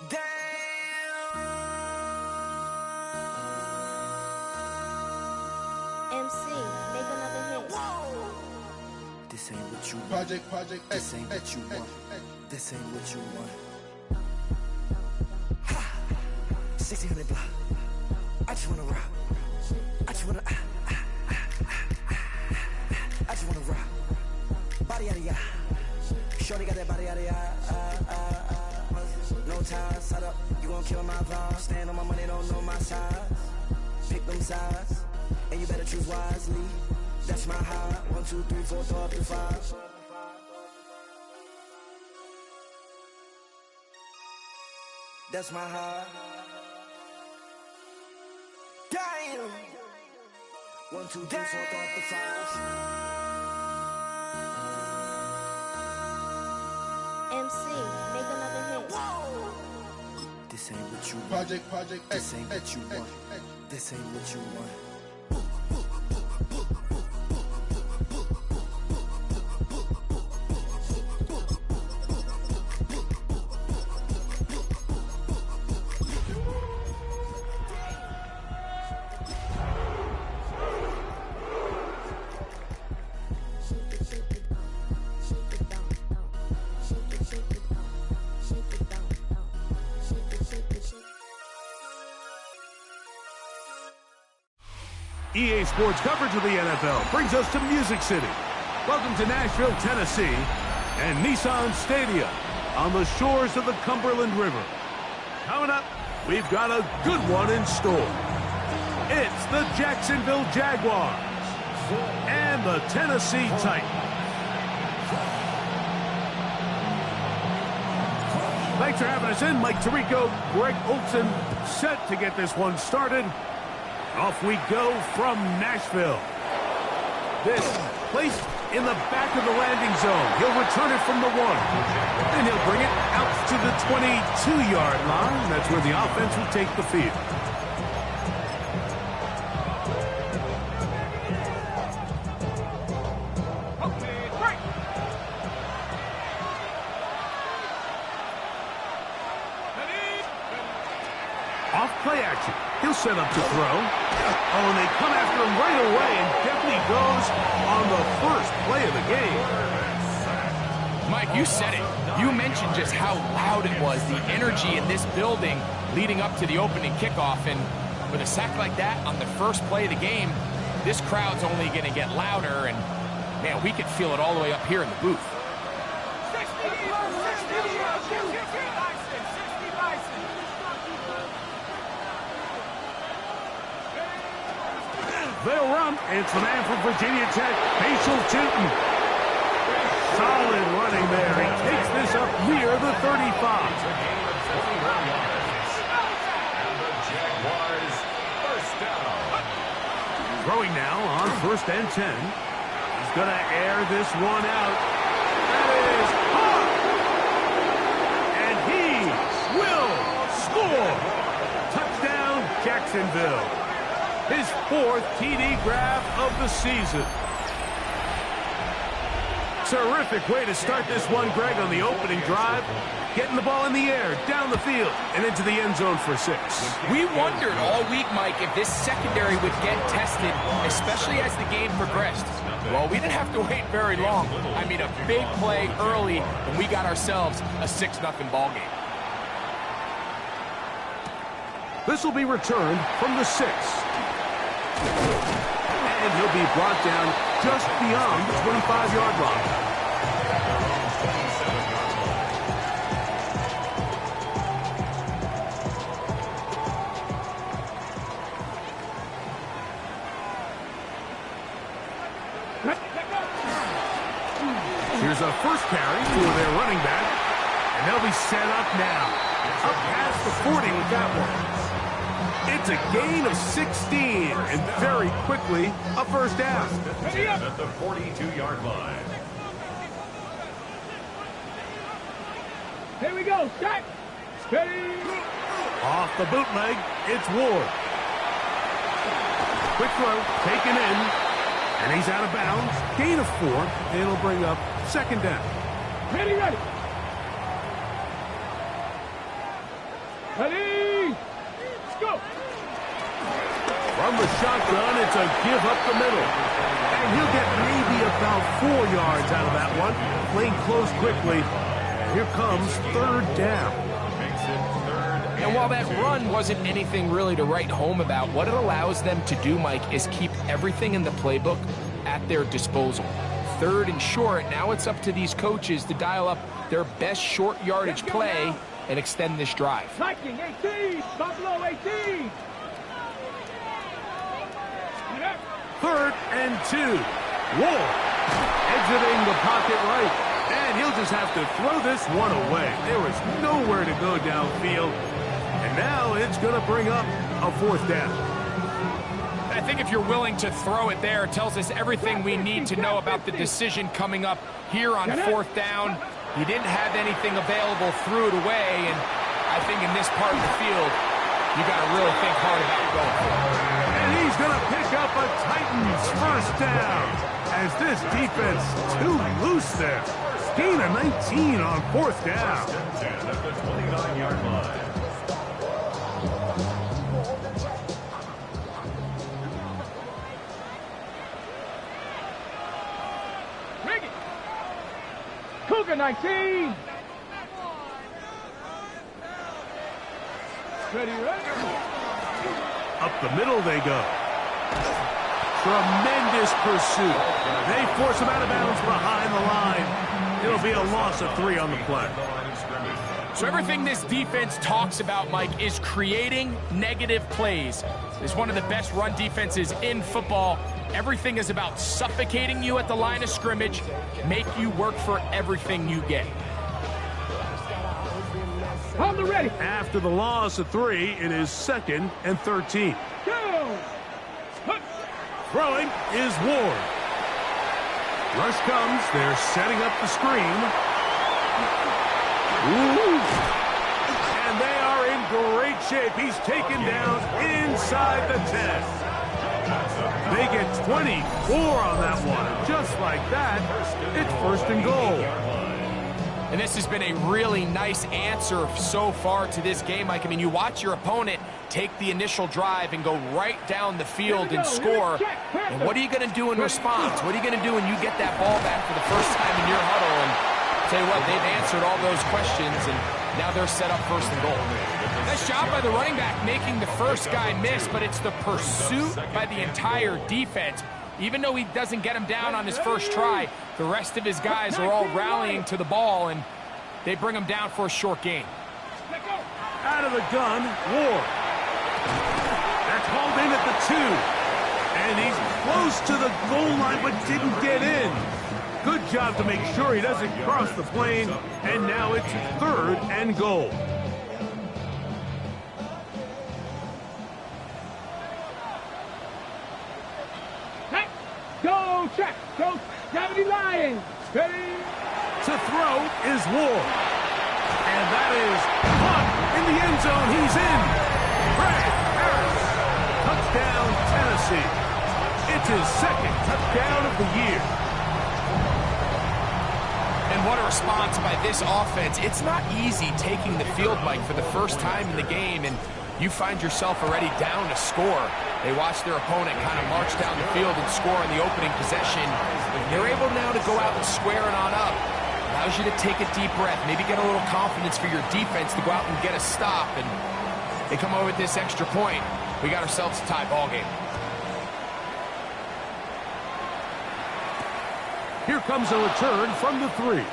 Damn. MC, make another hit. Whoa. This ain't what you want. Project This ain't what you want. This ain't what you want. 1600 block. I just wanna rock. I just wanna I just wanna rock. Body out of ya. Shorty got that body out of ya. No ties, side up. You gon' kill my vibe. Stand on my money, don't know my size. Pick them sides, and you better choose wisely. That's my high. 1, 2, 3, 4, throw up to 5. That's my high. Damn. 1, 2, 3, 4, throw up to 5. MC, make another hit. Whoa. This ain't what you want. Project This ain't what you want. This ain't what you want. EA Sports coverage of the NFL brings us to Music City. Welcome to Nashville, Tennessee, and Nissan Stadium on the shores of the Cumberland River. Coming up, we've got a good one in store. It's the Jacksonville Jaguars and the Tennessee Titans. Thanks for having us in. Mike Tirico, Greg Olson, set to get this one started. Off we go from Nashville. This placed in the back of the landing zone. He'll return it from the 1. And he'll bring it out to the 22-yard line. That's where the offense will take the field. Off play action. He'll set up to throw. Oh, and they come after him right away, and definitely goes on the first play of the game. Mike, you said it. You mentioned just how loud it was, the energy in this building leading up to the opening kickoff. And with a sack like that on the first play of the game, this crowd's only going to get louder. And, man, we could feel it all the way up here in the booth. They'll run. It's the man from Virginia Tech, Facial Tootin. Solid running there. He takes this up near the 35. Throwing now on 1st and 10. He's going to air this one out. That is hot. And he will score. Touchdown, Jacksonville. His 4th TD grab of the season. Terrific way to start this one, Greg, on the opening drive. Getting the ball in the air, down the field, and into the end zone for 6. We wondered all week, Mike, if this secondary would get tested, especially as the game progressed. Well, we didn't have to wait very long. I mean, a big play early, and we got ourselves a 6-0 ball game. This will be returned from the 6. And he'll be brought down just beyond the 25-yard line. Here's a first carry for their running back. And they'll be set up now. Up past the 40 with that one. It's a gain of 16, and very quickly, a first down. At the 42-yard line. Here we go, set, steady, Off the bootleg, it's Ward. Quick throw, taken in, and he's out of bounds. Gain of 4. It'll bring up second down. Ready. Ready. Let's go. From the shotgun, it's a give up the middle. And he'll get maybe about 4 yards out of that one. Playing close quickly. And here comes third down. And while that run wasn't anything really to write home about, what it allows them to do, Mike, is keep everything in the playbook at their disposal. Third and short, now it's up to these coaches to dial up their best short yardage play and extend this drive. Viking 18, Buffalo 18. Third and 2. Ward exiting the pocket right. And he'll just have to throw this one away. There was nowhere to go downfield. And now it's going to bring up a fourth down. I think if you're willing to throw it there, it tells us everything we need to know about the decision coming up here on fourth down. He didn't have anything available, threw it away, and I think in this part of the field, you got to really think hard about going for it. And he's going to pick up a Titans first down as this defense too loose there. Gain of 19 on fourth down. At the 29-yard line. Cougar 19. Ready. Up the middle they go. Tremendous pursuit. They force him out of bounds behind the line. It'll be a loss of 3 on the play. So everything this defense talks about, Mike, is creating negative plays. It's one of the best run defenses in football. Everything is about suffocating you at the line of scrimmage, make you work for everything you get. On the ready. After the loss of 3, it is 2nd and 13. Go. Throwing is Ward. Rush comes. They're setting up the screen. Ooh. And they are in great shape. He's taken down inside the 10. They get 24 on that one. Just like that, it's first and goal. And this has been a really nice answer so far to this game, Mike. I mean, you watch your opponent take the initial drive and go right down the field and score. And what are you going to do in response? What are you going to do when you get that ball back for the first time in your huddle? And tell you what, they've answered all those questions, and now they're set up first and goal. Nice job by the running back making the first guy miss, but it's the pursuit by the entire defense. Even though he doesn't get him down on his first try, the rest of his guys are all rallying to the ball, and they bring him down for a short gain. Out of the gun, Ward. That's hauled in at the 2. And he's close to the goal line, but didn't get in. Good job to make sure he doesn't cross the plane, and now it's 3rd and goal. Go, check. Go, Gravity Lions. Ready. To throw is Ward. And that is caught in the end zone. He's in. Brad Harris. Touchdown, Tennessee. It's his 2nd touchdown of the year. And what a response by this offense. It's not easy taking the field, Mike, for the first time in the game, and you find yourself already down a score. They watch their opponent kind of march down the field and score in the opening possession. They're able now to go out and square it on up. Allows you to take a deep breath, maybe get a little confidence for your defense to go out and get a stop. And they come over with this extra point. We got ourselves a tie ball game. Here comes a return from the 3.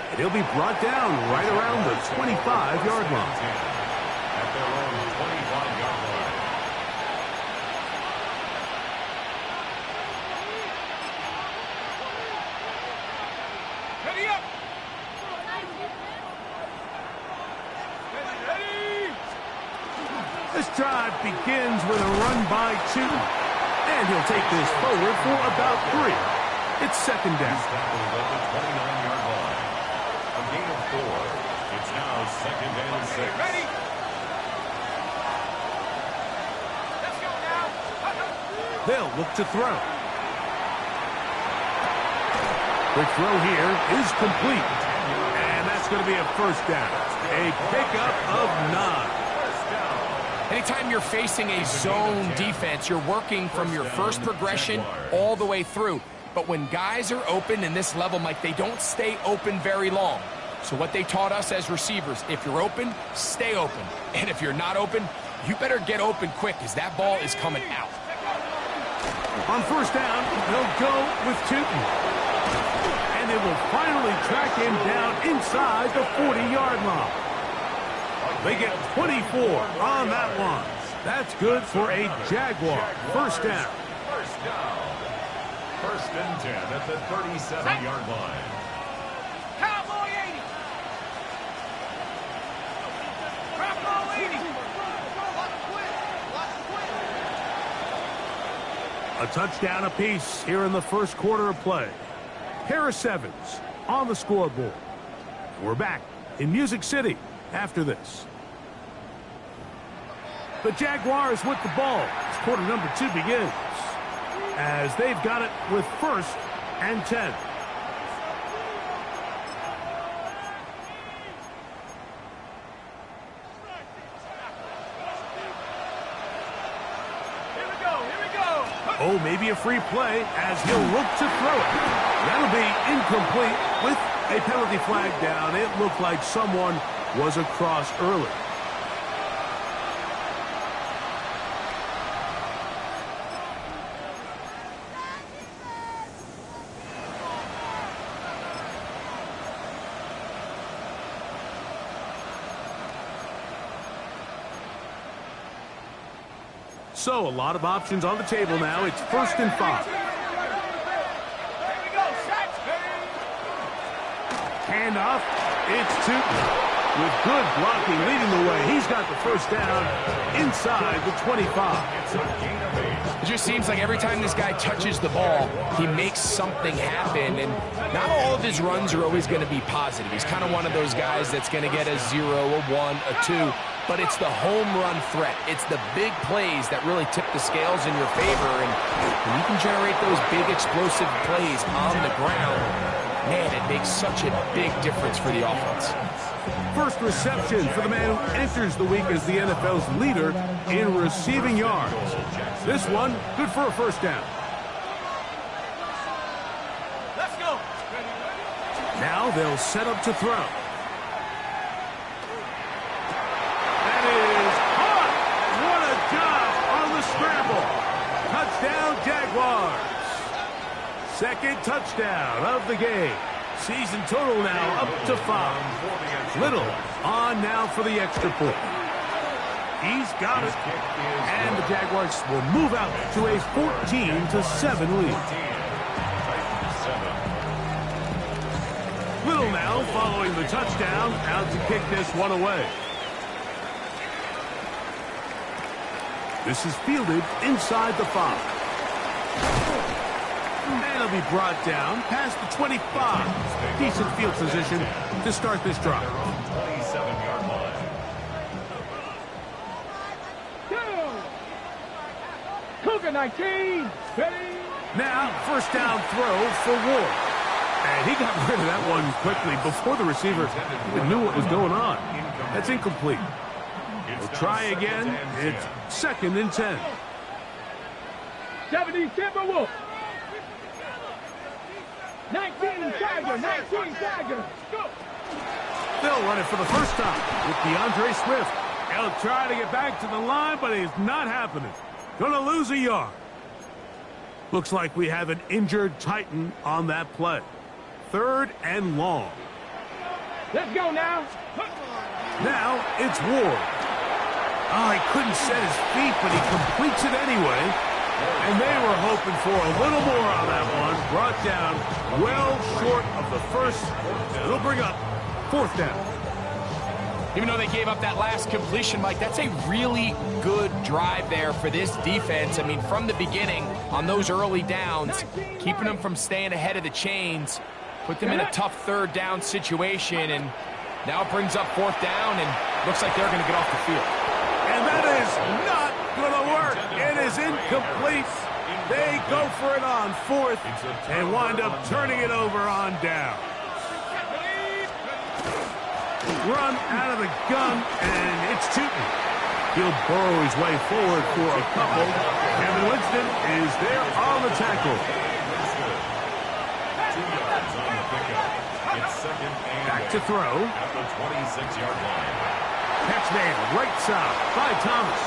And he'll be brought down right around the 25-yard line. At their own 25-yard line. Ready up. Ready. This drive begins with a run by 2. And he'll take this forward for about 3. It's 2nd down. At the 29-yard line. A gain of 4. It's now 2nd and 6. Ready? Let's go now. They'll look to throw. Quick throw here is complete. And that's going to be a first down. A pickup of 9. Anytime you're facing a zone defense, you're working from your first progression all the way through. But when guys are open in this level, Mike, they don't stay open very long. So what they taught us as receivers, if you're open, stay open. And if you're not open, you better get open quick because that ball is coming out. On first down, they'll go with Tootin. And they will finally track him down inside the 40-yard line. They get 24 on that one. That's good for a Jaguar. First down. First down. 1st and 10 at the 37-yard line. Cowboy 80. Cowboy 80. A touchdown apiece here in the first quarter of play. Pair of 7s on the scoreboard. We're back in Music City after this. The Jaguars with the ball as quarter number 2 begins. As they've got it with 1st and 10. Oh, maybe a free play as he'll look to throw it. That'll be incomplete with a penalty flag down. It looked like someone was across early. So a lot of options on the table now. It's 1st and 5. Handoff. It's Tootin with good blocking leading the way. He's got the first down inside the 25. It just seems like every time this guy touches the ball, he makes something happen. And not all of his runs are always going to be positive. He's kind of one of those guys that's going to get a 0, a 1, a 2. But it's the home run threat. It's the big plays that really tip the scales in your favor. And when you can generate those big explosive plays on the ground, man, it makes such a big difference for the offense. First reception for the man who enters the week as the NFL's leader in receiving yards. This one, good for a first down. Let's go. Now they'll set up to throw. That is caught. What a job on the scramble. Touchdown, Jaguars. Second touchdown of the game. Season total now up to 5. Little on now for the extra point. He's got it. And the Jaguars will move out to a 14-7 lead. Little now following the touchdown, out to kick this one away. This is fielded inside the 5. And it'll be brought down past the 25. Decent field position to start this drive. 27-yard line. Cougar 19. Ready? Now, first down throw for Ward. And he got rid of that one quickly before the receiver knew what was going on. That's incomplete. We'll try again. It's 2nd and 10. 70 Timberwolves. 19 Tiger. 19 Tiger. Go. They'll run it for the first time with DeAndre Swift. He'll try to get back to the line, but it's not happening. Gonna lose a yard. Looks like we have an injured Titan on that play. 3rd and long. Let's go now. Now it's Ward. Oh, he couldn't set his feet, but he completes it anyway. And they were hoping for a little more on that one. Brought down well short of the first. It'll bring up 4th down. Even though they gave up that last completion, Mike, that's a really good drive there for this defense. I mean, from the beginning, on those early downs, keeping them from staying ahead of the chains, put them in a tough 3rd down situation, and Now it brings up 4th down, and looks like they're going to get off the field. And that is not going to work. It is incomplete. They go for it on 4th and wind up turning it over on down. Run out of the gun, and it's Tootin. He'll burrow his way forward for a couple. Kevin Winston is there on the tackle. 2 yards on the pickup. It's 2nd and Back to throw. at the 26-yard line. Catch made right side by Thomas.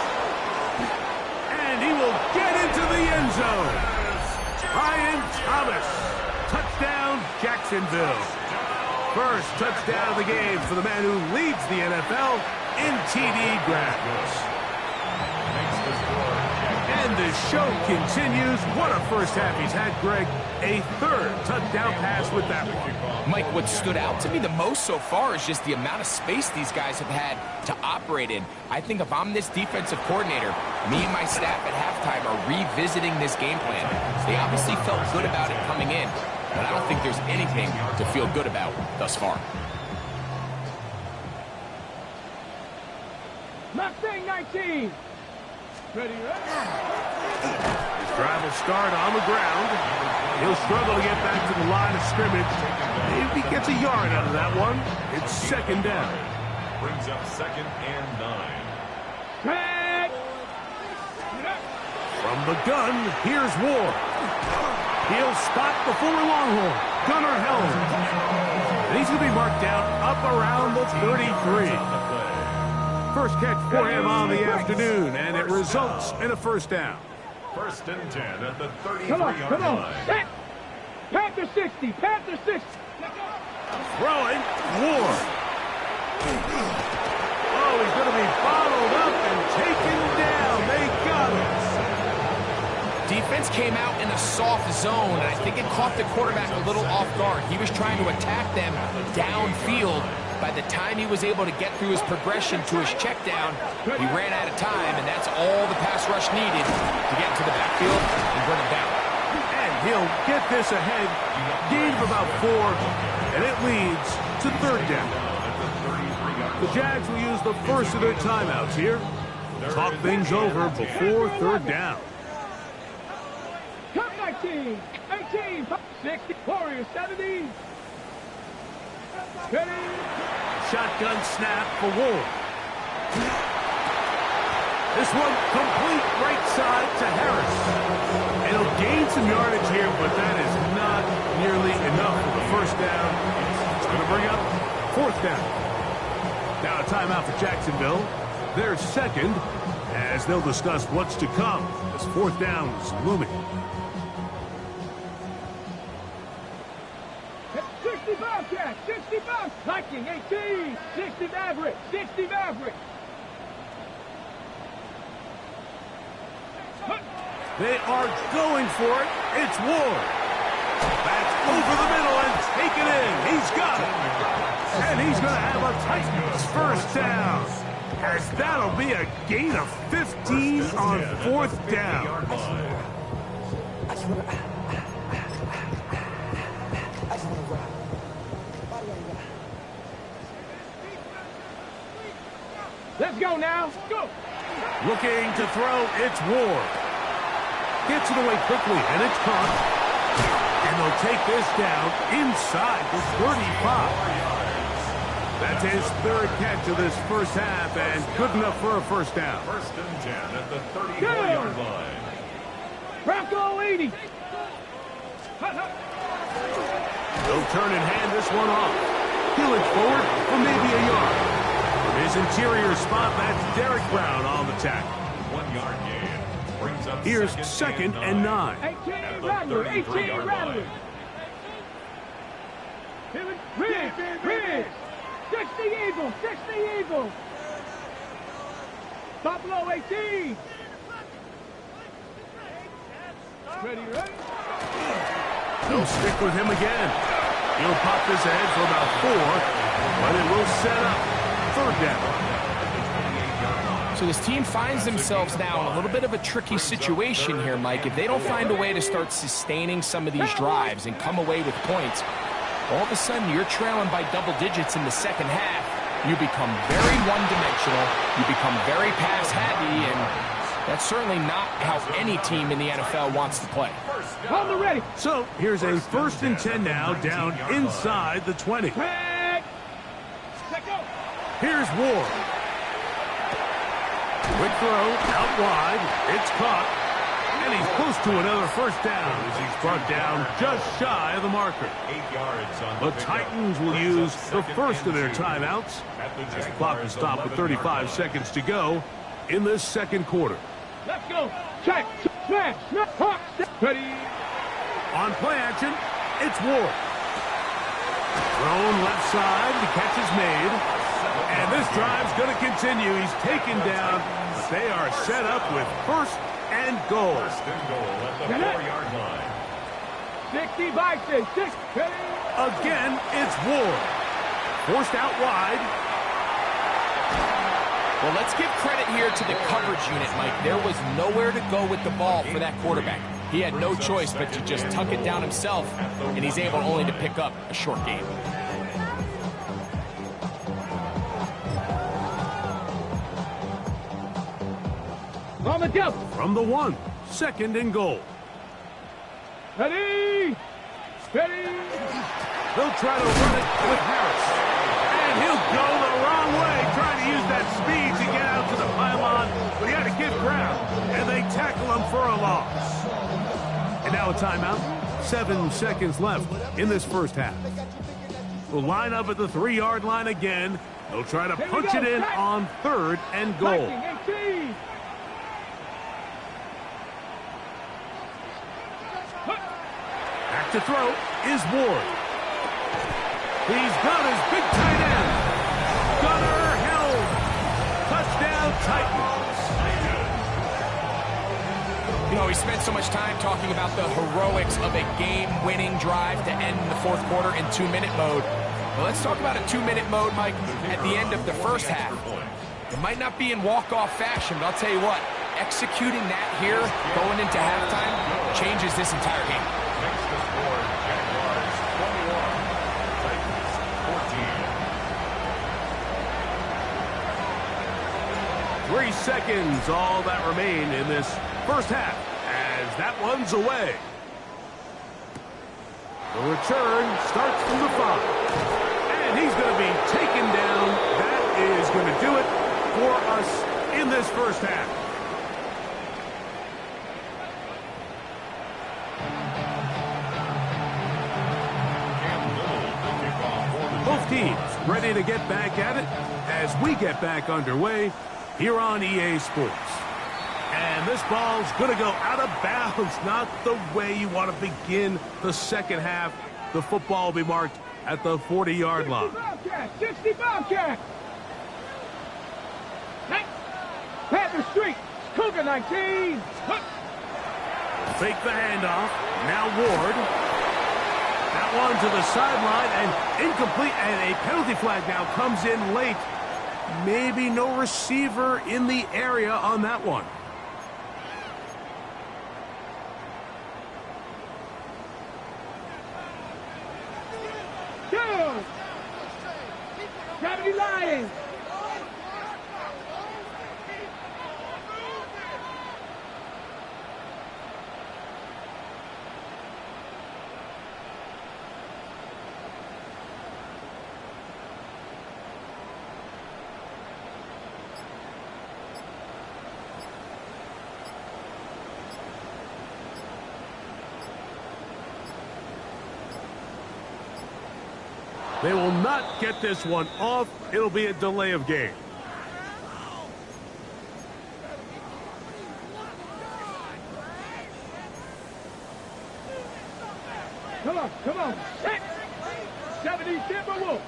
And he will get into the end zone. Ryan Thomas. Touchdown, Jacksonville. First touchdown of the game for the man who leads the NFL in TD grabs. And the show continues. What a first half he's had, Greg. A 3rd touchdown pass with that one. Mike, what stood out to me the most so far is just the amount of space these guys have had to operate in. I think if I'm this defensive coordinator, me and my staff at halftime are revisiting this game plan. They obviously felt good about it coming in, but I don't think there's anything to feel good about thus far. Mustang 19. Ready, His drive will start on the ground. He'll struggle to get back to the line of scrimmage. Maybe gets a yard out of that one. It's 2nd down. Brings up 2nd and 9. Set. From the gun, here's Ward. He'll spot the former Longhorn, Gunnar Helm. And he's going to be marked down up around the 33. First catch for him on the afternoon, and it results in a 1st down. 1st and 10 at the Come on, 33-yard come on. line. Set. Panther 60, Panther 60. Throwing, Ward. Oh, he's going to be bottled up and taken down. They got him. Defense came out in a soft zone, and I think it caught the quarterback a little off guard. He was trying to attack them downfield. By the time he was able to get through his progression to his check down, he ran out of time, and that's all the pass rush needed to get to the backfield and bring him down. And he'll get this ahead. Gain of about 4, and it leads to 3rd down. The Jags will use the first of their timeouts here. Talk things over before 3rd down. Come 19, 18, 60, Warriors 70. Ready. Shotgun snap for Ward. This one complete right side to Harris. It'll gain some yardage here, but that is not nearly enough for the 1st down. It's going to bring up 4th down. Now a timeout for Jacksonville. Their 2nd, as they'll discuss what's to come as 4th down is looming. 65 catch, 65. Viking 18, 60 Maverick, 60 Maverick. They are going for it. It's Ward. That's over the middle and taken in. He's got it. And he's going to have a Titans 1st down. As that'll be a gain of 15 on 4th down. Let's go now. Go. Looking to throw, it's Ward. Gets it away quickly, and it's caught. And they'll take this down inside the 35. That's his 3rd catch of this 1st half, and good enough for a 1st down. 1st and 10 at the 34-yard line. Bronco 80. They'll turn and hand this one off. He'll it forward for maybe a yard. From his interior spot, that's Derek Brown on the tackle. 1-yard gain. Brings up Here's 2nd and 9. 18 Rattler, 18 Rattler. Ridge. 60 Eagles, 60 Eagles. Buffalo 18. Ready? They'll stick with him again. He'll pop this ahead for about 4, but it will set up 3rd down. So this team finds themselves now in a little bit of a tricky situation here, Mike. If they don't find a way to start sustaining some of these drives and come away with points, all of a sudden you're trailing by double digits in the 2nd half. you become very one-dimensional, you become very pass-heavy, and that's certainly not how any team in the NFL wants to play. On the ready. So here's a 1st and 10 now, down inside the 20. Back. Let go. Here's Ward. Quick throw, out wide. It's caught. And he's close to another first down as he's brought down just shy of the marker. 8 yards on The Titans will use the first of their timeouts. As the clock is stopped with 35 seconds to go in this 2nd quarter. Let's go. Check. Smash. Smash. Hawk. Ready. On play action, it's Ward. Thrown left side, the catch is made. And this drive's going to continue. He's taken down, but they are set up with 1st and goal. 1st and goal at the 4-yard line. 60 by 6. Ready. Again, it's Ward. Forced out wide. Well, let's give credit here to the coverage unit, Mike. There was nowhere to go with the ball for that quarterback. He had no choice but to just tuck it down himself, and he's able only to pick up a short gain. On the double. From the 1, 2nd and goal. Ready. Ready. They'll try to run it with Harris. And he'll go the wrong way, trying to use that speed to get out to the pylon, but he had to get ground, and they tackle him for a loss. And now a timeout. 7 seconds left in this 1st half. We'll line up at the 3-yard line again. They'll try to punch it in on 3rd and goal. 18. Back to throw is Ward. He's got his big tight end. Gunner held. Touchdown Titans. You know, we spent so much time talking about the heroics of a game-winning drive to end the 4th quarter in 2-minute mode. Well, let's talk about a 2-minute mode, Mike, at the end of the 1st half. It might not be in walk-off fashion, but I'll tell you what, executing that here, going into halftime, changes this entire game. Next to score, Jaguars 21, Titans 14. 3 seconds, all that remain in this 1st half, as that one's away. The return starts from the 5. And he's going to be taken down. That is going to do it for us in this 1st half. Both teams ready to get back at it as we get back underway here on EA Sports. And this ball's going to go out of bounds, not the way you want to begin the 2nd half. The football will be marked at the 40-yard line. 60 Bobcat. Panther Street. Cougar 19. Fake the handoff. Now Ward. That one to the sideline and incomplete. And a penalty flag now comes in late. Maybe no receiver in the area on that one. Go. Gravity Lions. They will not get this one off. It'll be a delay of game. Come on. 70 Timberwolves.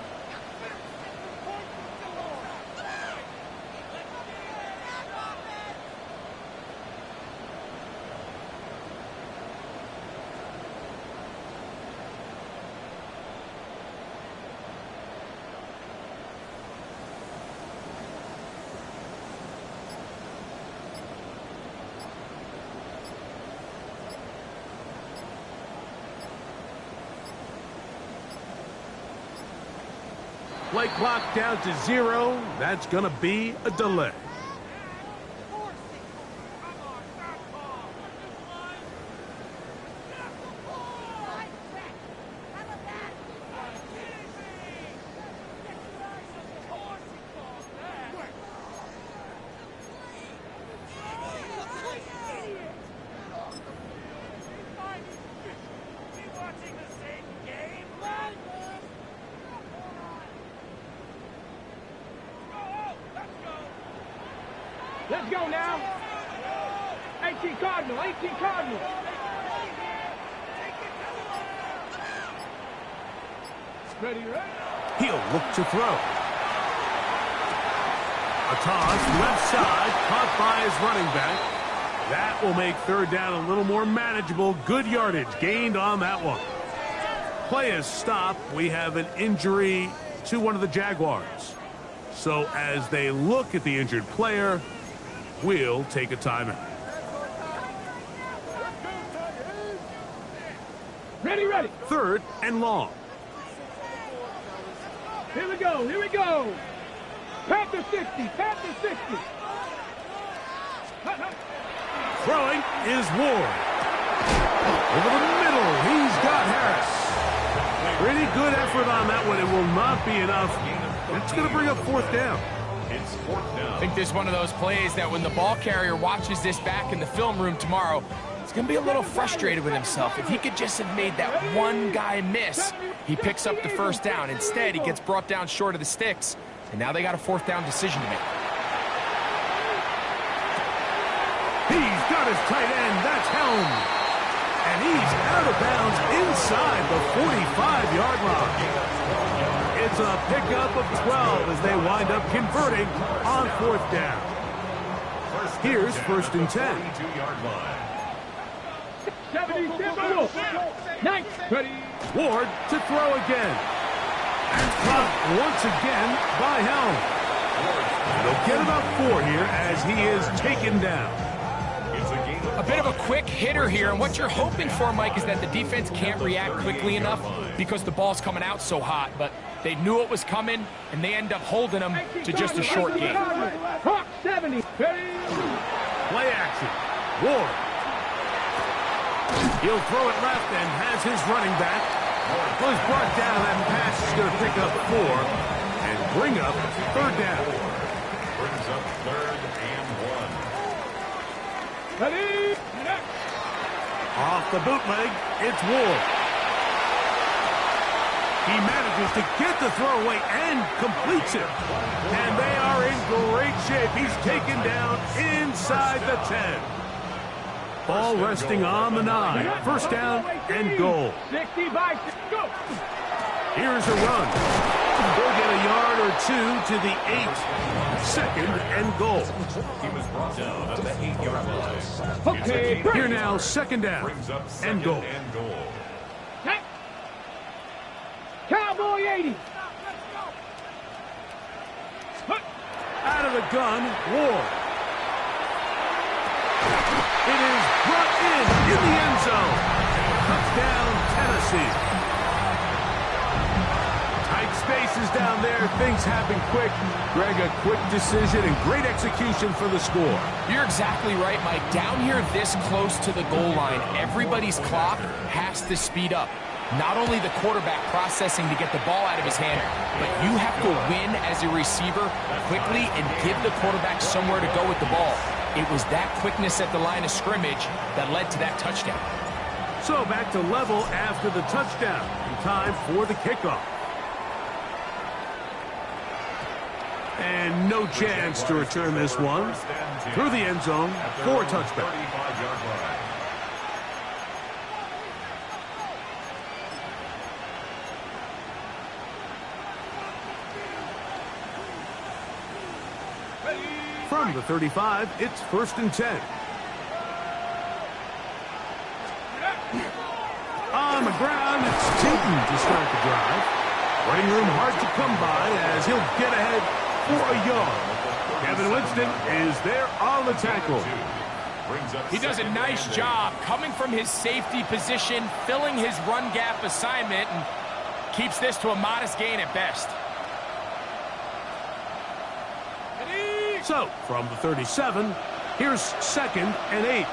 Play clock down to 0. That's going to be a delay. Let's go now. 18 Cardinal, 18 Cardinal. Ready, ready. He'll look to throw. A toss, left side, caught by his running back. That will make third down a little more manageable. Good yardage gained on that one. Play is stopped. We have an injury to one of the Jaguars. So as they look at the injured player, we'll take a timeout. Ready, ready. Third and long. Here we go, here we go. Panther 60, Panther 60. Throwing is Ward. Over the middle, he's got Harris. Pretty good effort on that one. It will not be enough. It's going to bring up fourth down. It's fourth down. I think this is one of those plays that when the ball carrier watches this back in the film room tomorrow, he's going to be a little frustrated with himself. If he could just have made that one guy miss, he picks up the first down. Instead, he gets brought down short of the sticks, and now they got a fourth down decision to make. He's got his tight end. That's Helm. And he's out of bounds inside the 45-yard line. It's a pickup of 12 as they wind up converting on fourth down. Here's first and 10. 22-yard line. 77. Nice. Ready. Ward to throw again. And caught once again by Helm. They'll get about 4 here as he is taken down. A bit of a quick hitter here, and what you're hoping for, Mike, is that the defense can't react quickly enough because the ball's coming out so hot, but they knew it was coming, and they end up holding them to just a short gain. Hawk 70. Play action. Ward. He'll throw it left and has his running back. Was brought down. That pass is going to pick up 4 and bring up third down. Brings up third and 1. Ready. Off the bootleg, it's Ward. He manages to get the throw away and completes it. And they are in great shape. He's taken down inside the 10. Ball resting on the 9. First down and goal. 60 by 6. Go. Here's a run. They'll get a yard or 2 to the 8. Second and goal. He was brought down at the 8-yard line. Okay. Here now, second down Brings up and second goal. and goal. Cowboy 80. Out of the gun, Ward. It is brought in the end zone. Touchdown, Tennessee. Tight spaces down there. Things happen quick. Greg, a quick decision and great execution for the score. You're exactly right, Mike. Down here this close to the goal line, everybody's clock has to speed up. Not only the quarterback processing to get the ball out of his hand, but you have to win as a receiver quickly and give the quarterback somewhere to go with the ball. It was that quickness at the line of scrimmage that led to that touchdown. So back to level after the touchdown. In time for the kickoff. And no chance to return this one. Through the end zone for a touchback. 35-yard line. From the 35, it's first and 10. On the ground, it's Tinton to start the drive. Running room hard to come by as he'll get ahead for a yard. Kevin Winston is there on the tackle. He does a nice job coming from his safety position, filling his run gap assignment, and keeps this to a modest gain at best. So, from the 37, here's 2nd and 8.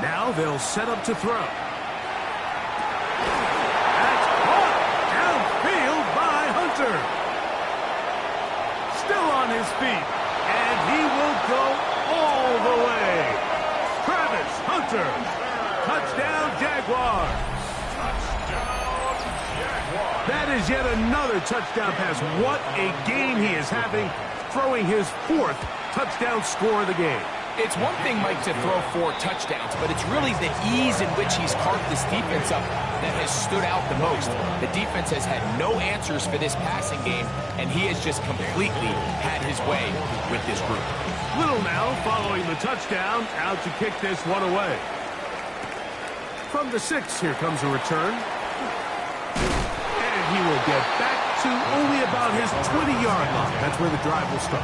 Now they'll set up to throw. That's caught downfield by Hunter. Still on his feet, and he will go all the way. Travis Hunter, touchdown Jaguars. That is yet another touchdown pass. What a game he is having, throwing his 4th touchdown score of the game. It's one thing, Mike, to throw 4 touchdowns, but it's really the ease in which he's carved this defense up that has stood out the most. The defense has had no answers for this passing game, and he has just completely had his way with this group. Little now following the touchdown, out to kick this one away. From the 6, here comes a return. And he will get back to only about his 20-yard line. That's where the drive will start.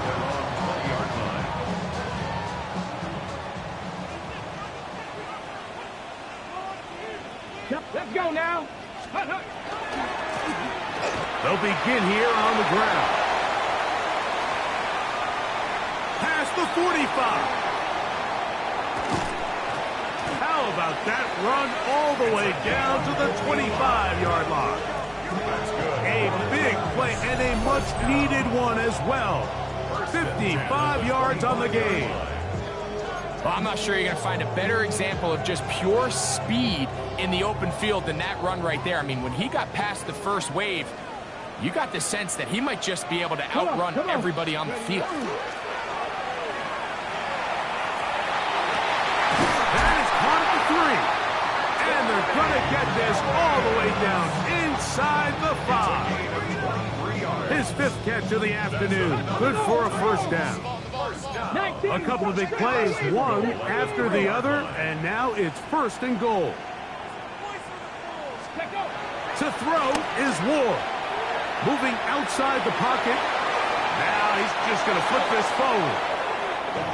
Let's go now. They'll begin here on the ground. Past the 45. How about that run all the way down to the 25-yard line? A big play and a much-needed one as well. 55 yards on the game. Well, I'm not sure you're going to find a better example of just pure speed in the open field than that run right there. I mean, when he got past the first wave, you got the sense that he might just be able to outrun everybody on the field. That is caught at the 3. And they're going to get this all the way down inside the 5. His 5th catch of the afternoon. Good for a first down. A couple of big plays, one after the other, and now it's 1st and goal. To throw is Ward. Moving outside the pocket. Now he's just going to flip this forward.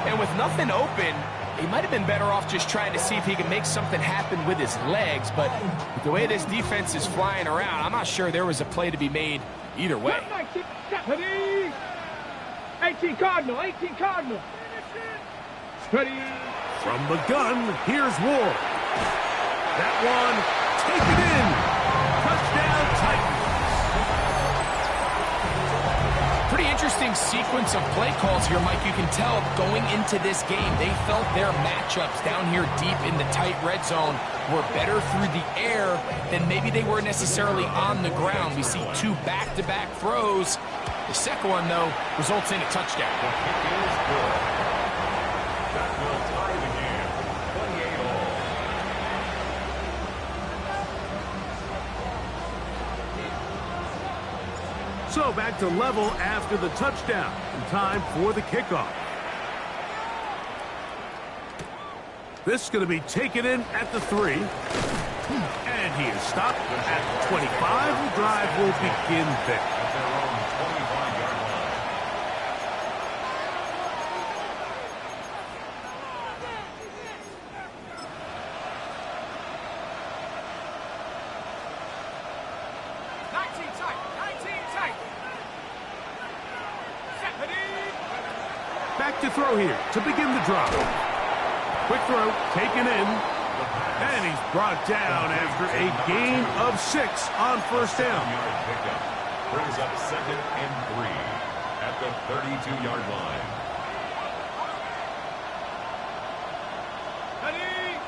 And with nothing open, he might have been better off just trying to see if he can make something happen with his legs, but with the way this defense is flying around, I'm not sure there was a play to be made either way. 18 Cardinal, 18 Cardinal. Ready. From the gun, here's Ward. That one, take it in. Touchdown, Titans. Pretty interesting sequence of play calls here, Mike. You can tell going into this game, they felt their matchups down here deep in the tight red zone were better through the air than maybe they were necessarily on the ground. We see 2 back-to-back throws. The second one, though, results in a touchdown. The kick is good. That will tie the game. 28 all. So back to level after the touchdown. And time for the kickoff. This is going to be taken in at the 3. And he is stopped at the 25. The drive will begin there. At their own 25-yard line. Back to throw here to begin the drive. Quick throw, taken in. And he's brought down after a gain of 6 on 1st down. 7-yard pickup. Brings up 2nd and 3 at the 32-yard line.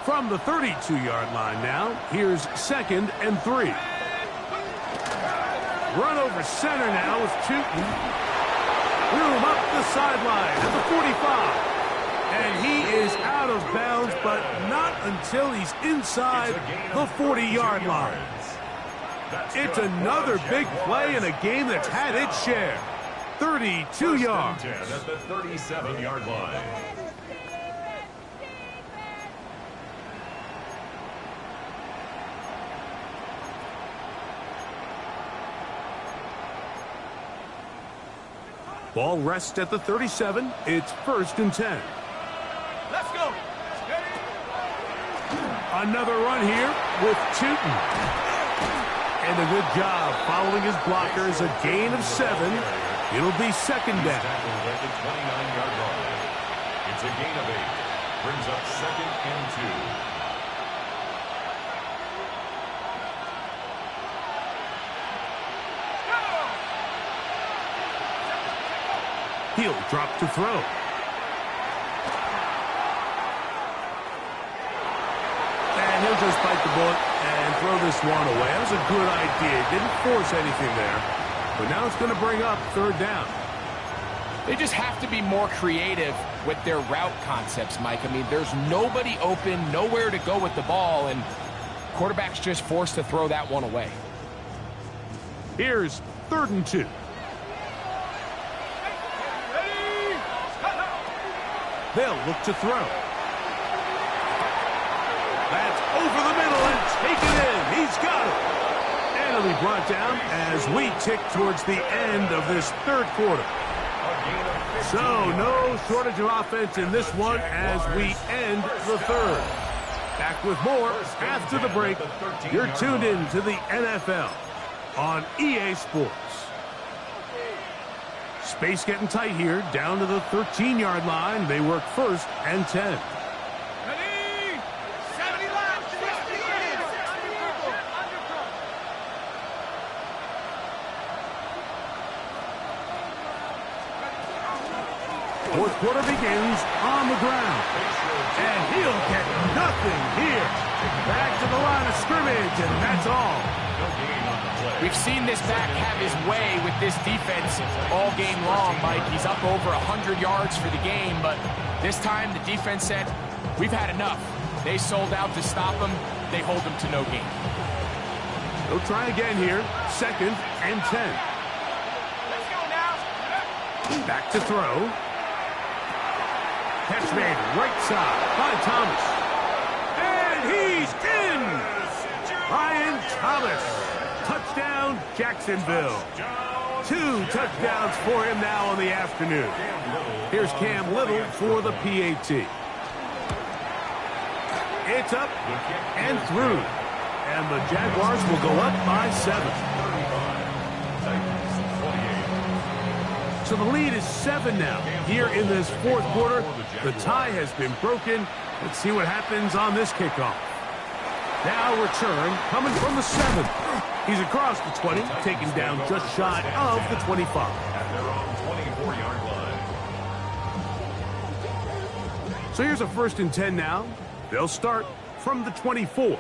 From the 32-yard line now, here's 2nd and 3. Run over center now with Tootin. Room up the sideline at the 45. And he is out of bounds, but not until he's inside the 40-yard line. It's another big play in a game that's had its share. 32 yards. 10 at the 37-yard line. Ball rests at the 37. It's 1st and 10. Let's go. Another run here with Tootin. And a good job following his blockers. A gain of 7. It'll be second down. Tackled at the 29-yard line. It's a gain of 8. Brings up second and 2. He'll drop to throw. And he'll just bite the bullet and throw this one away. That was a good idea. Didn't force anything there. But now it's going to bring up third down. They just have to be more creative with their route concepts, Mike. I mean, there's nobody open, nowhere to go with the ball, and quarterback's just forced to throw that one away. Here's 3rd and 2. They'll look to throw. That's over the middle and taken in. He's got it. And it'll be brought down as we tick towards the end of this 3rd quarter. So no shortage of offense in this one as we end the 3rd. Back with more after the break. You're tuned in to the NFL on EA Sports. Space getting tight here, down to the 13-yard line. They work 1st and 10. Fourth quarter begins on the ground. And he'll get nothing here. Back to the line of scrimmage, and that's all. We've seen this back have his way with this defense all game long, Mike. He's up over 100 yards for the game, but this time the defense said, we've had enough. They sold out to stop him. They hold him to no gain. They'll try again here. 2nd and 10. Let's go now. Back to throw. Catch made right side by Thomas. And he's in! Brian Thomas. Touchdown, Jacksonville. 2 touchdowns for him now on the afternoon. Here's Cam Little for the PAT. It's up and through. And the Jaguars will go up by 7. So the lead is 7 now. Here in this 4th quarter, the tie has been broken. Let's see what happens on this kickoff. Now return coming from the 7. He's across the 20, taken down just shy of the 25. At their own 24-yard line. So here's a 1st and 10 now. They'll start from the 24.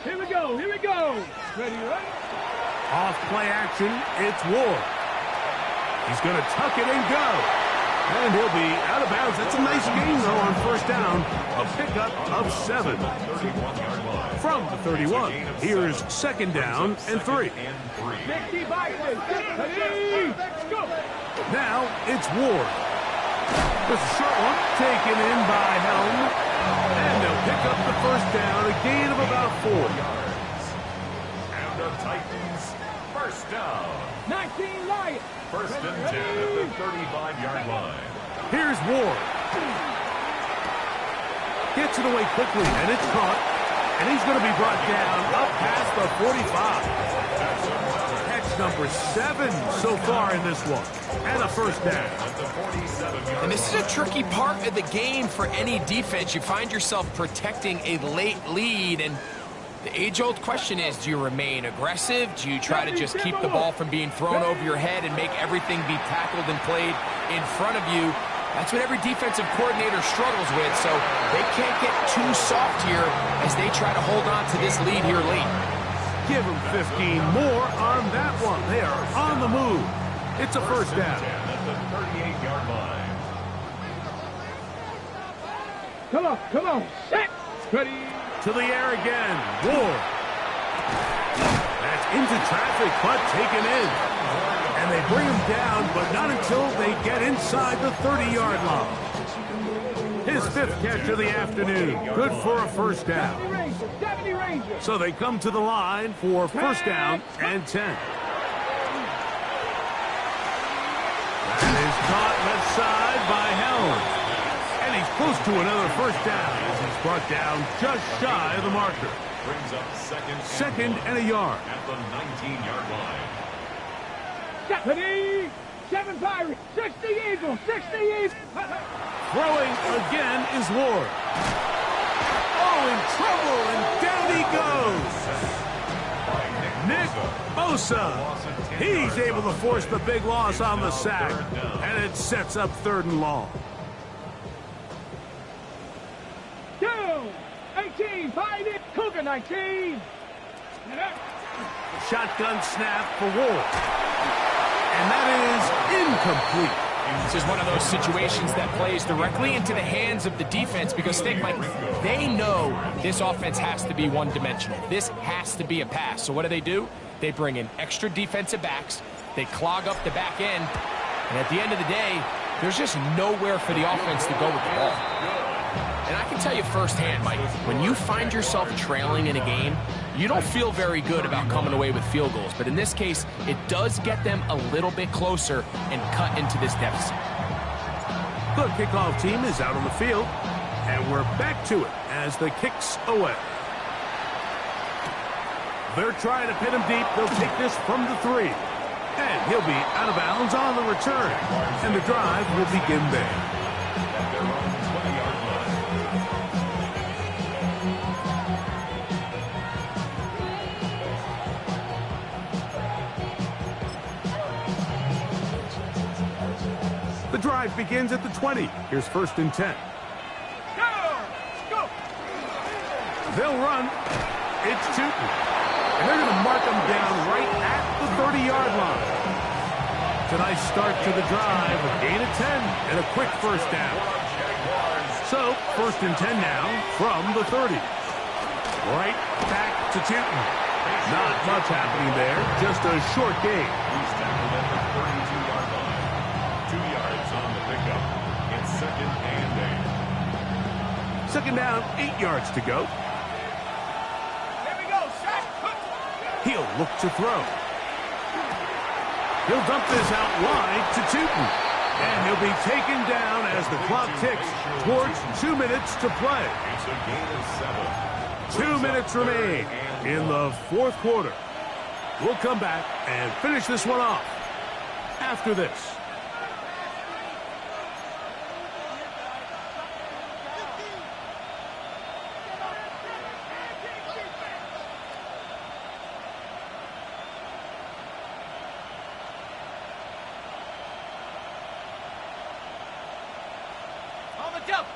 Here we go. Here we go. Ready, right? Off play action, it's Ward. He's going to tuck it and go. And he'll be out of bounds. That's a nice gain, though, on 1st down. A pickup of 7. From the 31, here's 2nd down and 3. Now it's Ward. There's a short one taken in by Helm. And they'll pick up the 1st down, a gain of about 4. And the Titans, 1st down. 19 Lions. 1st and 10 at the 35-yard line. Here's Ward. Gets it away quickly, and it's caught. And he's going to be brought down up past the 45. Catch number 7 so far in this one. And a 1st down. And this is a tricky part of the game for any defense. You find yourself protecting a late lead, and the age-old question is, do you remain aggressive? Do you try to just keep the ball from being thrown over your head and make everything be tackled and played in front of you? That's what every defensive coordinator struggles with, so they can't get too soft here as they try to hold on to this lead here late. Give them 15 more on that one. They are on the move. It's a 1st down. At the 38-yard line. Come on. Set. Ready. To the air again. Ward. That's into traffic, but taken in. And they bring him down, but not until they get inside the 30-yard line. His 5th catch of the afternoon. Good for a 1st down. So they come to the line for 1st down and 10. That is caught left side by Helm. And he's close to another 1st down as he's brought down just shy of the marker. Brings up 2nd and a yard. At the 19-yard line. 70, 7 Pirates, 60 Eagles, 60 Eagles. Throwing again is Ward. Oh, in trouble, and down he goes. Nick Bosa. He's able to force the big loss on the sack, and it sets up 3rd and long. 2, 18, Pirates, Cougar 19. Shotgun snap for Ward. And that is incomplete. This is one of those situations that plays directly into the hands of the defense because, Mike, they know this offense has to be one-dimensional. This has to be a pass. So what do? They bring in extra defensive backs. They clog up the back end. And at the end of the day, there's just nowhere for the offense to go with the ball. And I can tell you firsthand, Mike, when you find yourself trailing in a game, you don't feel very good about coming away with field goals. But in this case, it does get them a little bit closer and cut into this deficit. The kickoff team is out on the field, and we're back to it as the kick's away. They're trying to pin him deep. They'll take this from the 3. And he'll be out of bounds on the return. And the drive will begin there. The drive begins at the 20. Here's 1st and 10. Go! They'll run. It's Tootin. And they're going to mark him down right at the 30-yard line. It's a nice start to the drive. A gain of 10 and a quick 1st down. So, 1st and 10 now from the 30. Right back to Tootin. Not much happening there. Just a short gain. He's tackled at the 32-yard line. 2 yards on the pickup. It's 2nd and 8. 2nd down, 8 yards to go. Here we go, Shaq. He'll look to throw. He'll dump this out wide to Tootin. And he'll be taken down as the clock ticks towards 2 minutes to play. It's a gain of 7. 2 minutes remain in the 4th quarter. We'll come back and finish this one off after this.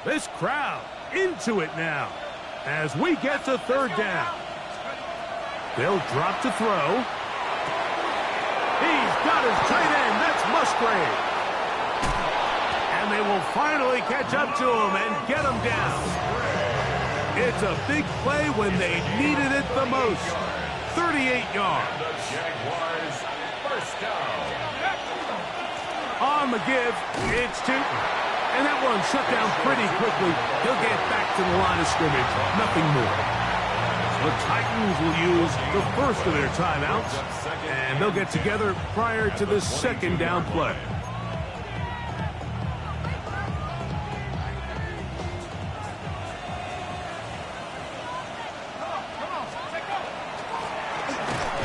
This crowd into it now as we get to 3rd down. They'll drop to throw. He's got his tight end. That's Musgrave. And they will finally catch up to him and get him down. It's a big play when they needed it the most. 38 yards. The Jaguars first down. On the give, it's Tootin. And that one shut down pretty quickly. He'll get back to the line of scrimmage. Nothing more. The Titans will use the first of their timeouts, and they'll get together prior to the 2nd down play.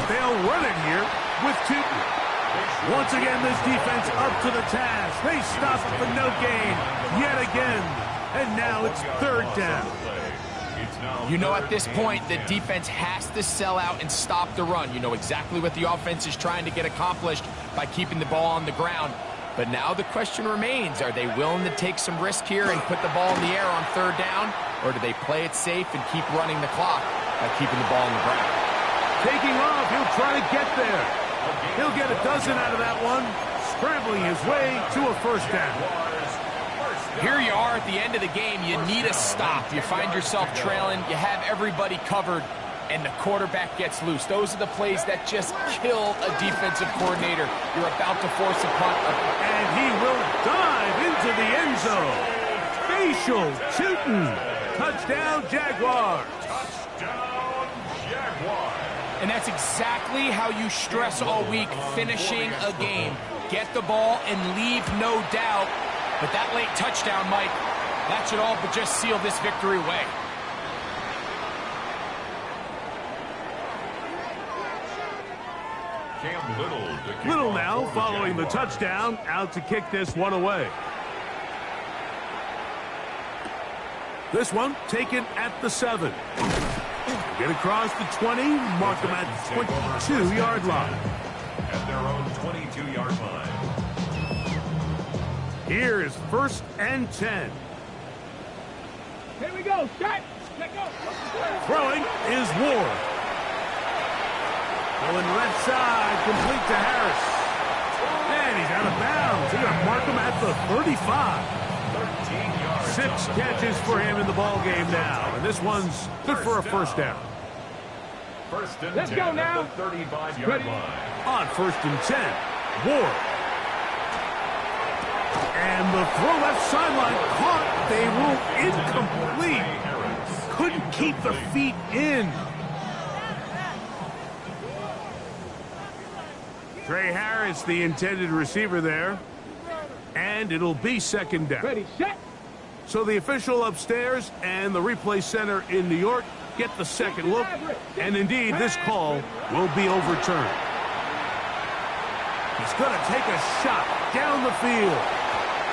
They'll run it here with Tootin. Once again, this defense up to the task. They stop for no gain yet again. And now it's 3rd down. You know, at this point, the defense has to sell out and stop the run. You know exactly what the offense is trying to get accomplished by keeping the ball on the ground. But now the question remains, are they willing to take some risk here and put the ball in the air on 3rd down? Or do they play it safe and keep running the clock by keeping the ball on the ground? Taking off, he'll try to get there. He'll get a dozen out of that one, scrambling his way to a 1st down. Here you are at the end of the game. You need a stop. You find yourself trailing. You have everybody covered, and the quarterback gets loose. Those are the plays that just kill a defensive coordinator. You're about to force a punt. And he will dive into the end zone. Facial Tootin. Touchdown, Jaguars. Touchdown, Jaguars. And that's exactly how you stress all week, finishing a game. Get the ball and leave no doubt. But that late touchdown, Mike, that should all but just seal this victory away. Cam Little to kick Little off now, for the following the Jaguars. touchdown, out to kick this one away. This one taken at the 7. Get across the 20, mark them at the 22-yard line. At their own 22-yard line. Here is 1st and 10. Here we go. Set. Let go. Throwing is Ward. Going left side, complete to Harris. And he's out of bounds. They're going to mark him at the 35. 13 yards. 6 catches for him in the ball game now. And this one's good for a first down. 1st and Let's 10 go at now. the 35-yard Ready. line. On 1st and 10, Ward. And the throw left sideline caught. They rule incomplete. Harris. Couldn't keep the feet in. Trey Harris, the intended receiver there. And it'll be 2nd down. Ready. Set. So the official upstairs and the replay center in New York get the second look. And indeed, this call will be overturned. He's going to take a shot down the field.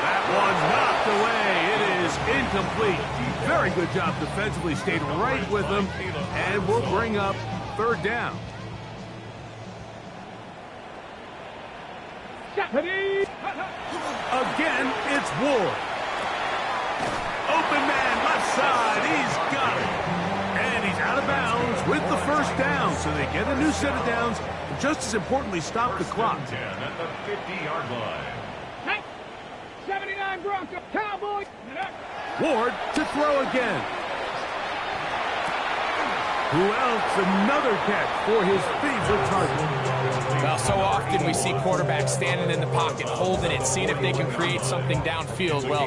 That one's knocked away. It is incomplete. Very good job defensively. Stayed right with him. And we'll bring up 3rd down. Ready. Again, it's Ward. Open man, left side. He's got it. And he's out of bounds with the 1st down. So they get a new set of downs. And just as importantly, stop the clock. 10 at the 50-yard line. Hey. 79 Bronco. Cowboy. Ward to throw again. Who else? Another catch for his favorite target. Well, so often we see quarterbacks standing in the pocket, holding it, seeing if they can create something downfield. Well,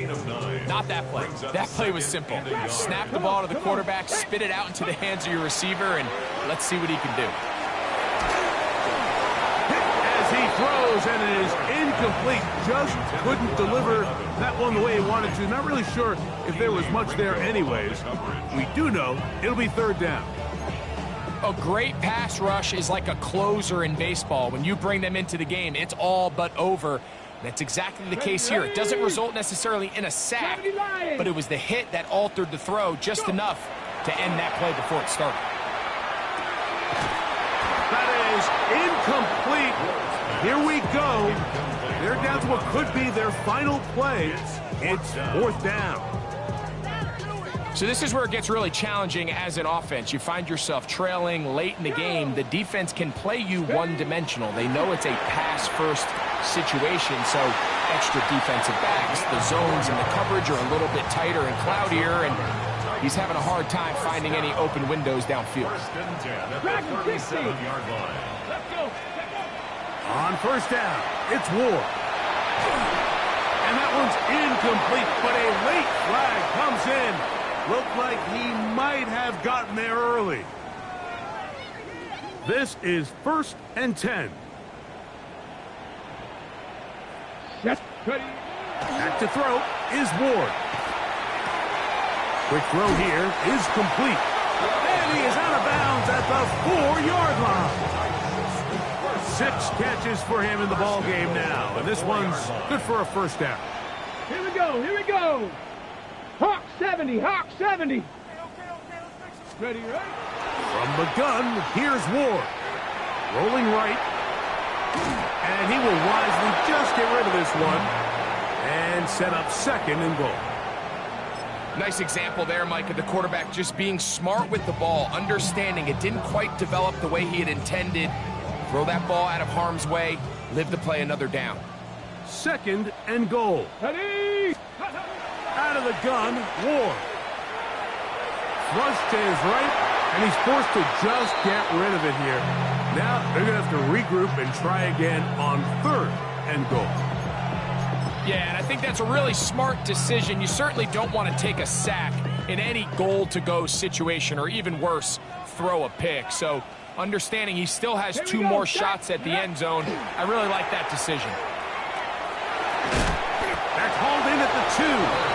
not that play. That play was simple. Snap the ball to the quarterback, spit it out into the hands of your receiver, and let's see what he can do. As he throws, and it is incomplete. Just couldn't deliver that one the way he wanted to. Not really sure if there was much there anyways. We do know it'll be 3rd down. A great pass rush is like a closer in baseball. When you bring them into the game, it's all but over. That's exactly the case here. It doesn't result necessarily in a sack, but it was the hit that altered the throw just enough to end that play before it started. That is incomplete. Here we go. They're down to what could be their final play. It's 4th down. So this is where it gets really challenging as an offense. You find yourself trailing late in the game. The defense can play you one-dimensional. They know it's a pass-first situation, so extra defensive backs. The zones and the coverage are a little bit tighter and cloudier, and he's having a hard time finding any open windows downfield. 1st and 10 at the 37-yard line. Let's go. On 1st down, it's Ward. And that one's incomplete, but a late flag comes in. Looked like he might have gotten there early. This is 1st and 10. Set. Ready. Back to throw is Ward. Quick throw here is complete. And he is out of bounds at the 4-yard line. 6 catches for him in the ball game now. And this one's good for a 1st down. Here we go. Here we go. Hawk 70. Hawk 70. Ready, right? From the gun, here's Ward. Rolling right. And he will wisely just get rid of this one and set up 2nd and goal. Nice example there, Mike, of the quarterback just being smart with the ball, understanding it didn't quite develop the way he had intended. Throw that ball out of harm's way, live to play another down. 2nd and goal. Ready. Out of the gun, Ward. Flush to his right, and he's forced to just get rid of it here. Now they're going to have to regroup and try again on 3rd and goal. Yeah, and I think that's a really smart decision. You certainly don't want to take a sack in any goal-to-go situation, or even worse, throw a pick. So understanding he still has 2 more shots at the end zone, I really like that decision. That's hauled in at the 2.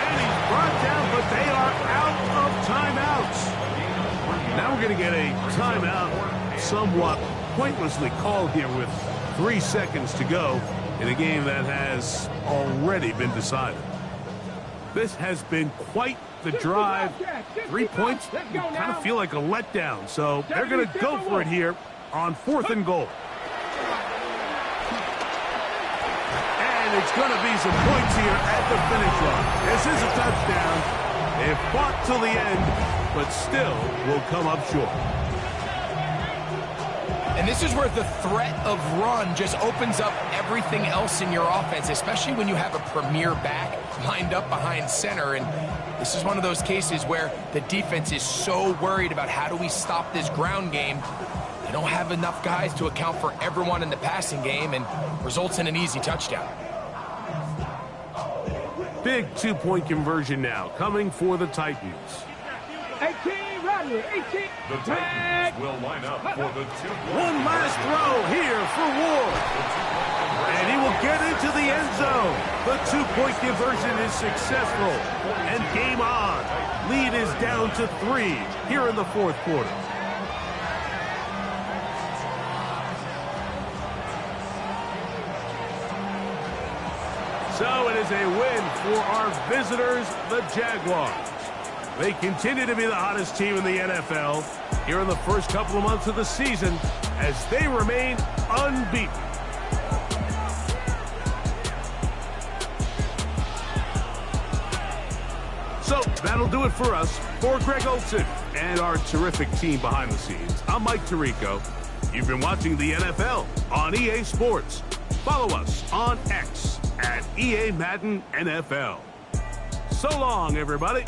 And he's brought down, but they are out of timeouts. Now we're going to get a timeout somewhat pointlessly called here with 3 seconds to go in a game that has already been decided. This has been quite the drive. 3 points, you kind of feel like a letdown, so they're going to go for it here on 4th and goal. And it's going to be some points here at the finish line. This is a touchdown. They fought till the end, but still will come up short. And this is where the threat of run just opens up everything else in your offense, especially when you have a premier back lined up behind center. And this is one of those cases where the defense is so worried about how do we stop this ground game. They don't have enough guys to account for everyone in the passing game, and results in an easy touchdown. Big 2-point conversion now coming for the Titans. 18, Rodney, 18. The Titans will line up for the 2-point. One last throw here for Ward. And he will get into the end zone. The 2-point conversion is successful. And game on. Lead is down to 3 here in the 4th quarter. So it is a win for our visitors, the Jaguars. They continue to be the hottest team in the NFL here in the first couple of months of the season as they remain unbeaten. So that'll do it for us. For Greg Olson and our terrific team behind the scenes, I'm Mike Tirico. You've been watching the NFL on EA Sports. Follow us on X at EA Madden NFL. So long, everybody.